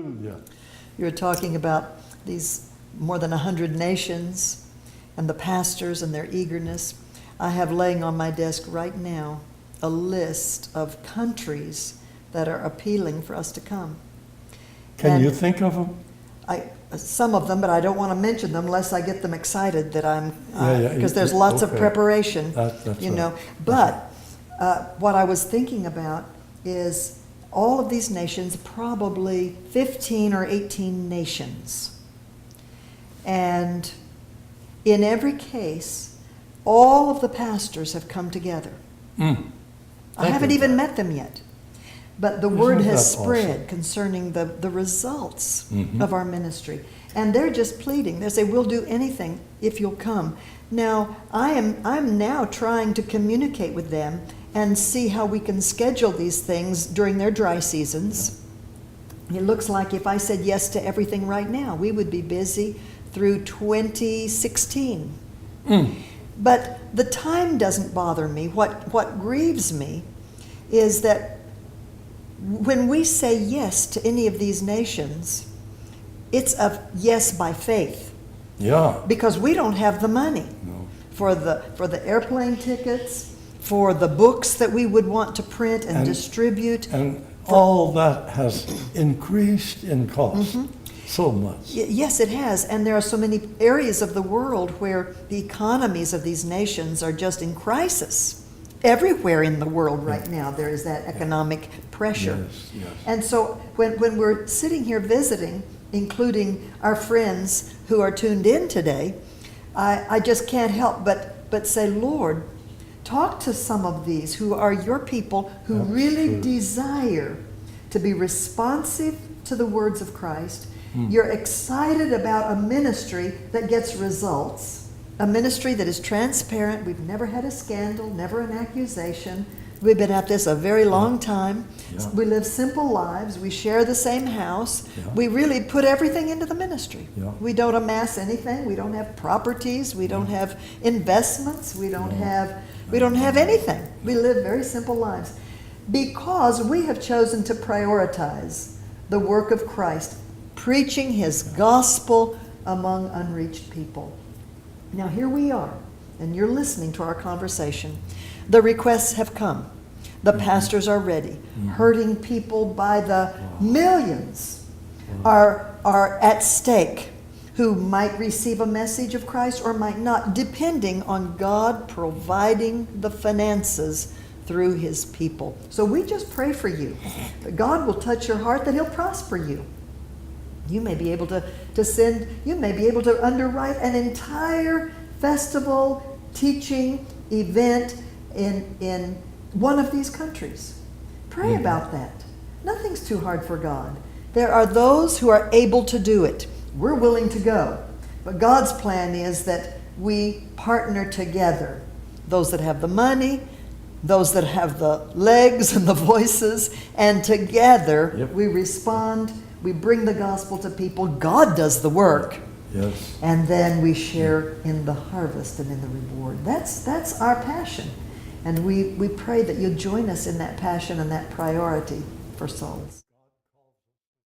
Hallelujah. You're talking about these more than 100 nations and the pastors and their eagerness. I have laying on my desk right now a list of countries that are appealing for us to come. Can you think of them? Some of them, but I don't want to mention them unless I get them excited that I'm, because there's Yeah, lots of okay. preparation, That's you right. know. But what I was thinking about is all of these nations, probably 15 or 18 nations. And in every case, all of the pastors have come together. I haven't even met them yet. But the word has spread concerning the results of our ministry. And they're just pleading. They say, we'll do anything if you'll come. Now, I'm now trying to communicate with them and see how we can schedule these things during their dry seasons. It looks like if I said yes to everything right now, we would be busy through 2016. But the time doesn't bother me. What grieves me is that when we say yes to any of these nations, it's a yes by faith. Yeah. Because we don't have the money for the airplane tickets, for the books that we would want to print and distribute. And all that has increased in cost so much. Yes, it has. And there are so many areas of the world where the economies of these nations are just in crisis. Everywhere in the world right now, there is that economic pressure. Yes. And so when we're sitting here visiting, including our friends who are tuned in today, I just can't help but say, Lord, talk to some of these who are your people who really desire to be responsive to the words of Christ. You're excited about a ministry that gets results. A ministry that is transparent. We've never had a scandal, never an accusation. We've been at this a very long time. Yeah. We live simple lives. We share the same house. Yeah. We really put everything into the ministry. Yeah. We don't amass anything. We don't have properties. We don't have investments. We don't have anything. We live very simple lives because we have chosen to prioritize the work of Christ, preaching His gospel among unreached people. Now here we are, and you're listening to our conversation. The requests have come. The pastors are ready. Hurting people by the millions are at stake who might receive a message of Christ or might not, depending on God providing the finances through His people. So we just pray for you, that God will touch your heart, that He'll prosper you. You may be able you may be able to underwrite an entire festival, teaching event in one of these countries. Pray about that. Nothing's too hard for God. There are those who are able to do it. We're willing to go. But God's plan is that we partner together. Those that have the money, those that have the legs and the voices, and together we respond. We bring the gospel to people. God does the work. Yes. And then we share in the harvest and in the reward. That's our passion. And we pray that you'll join us in that passion and that priority for souls.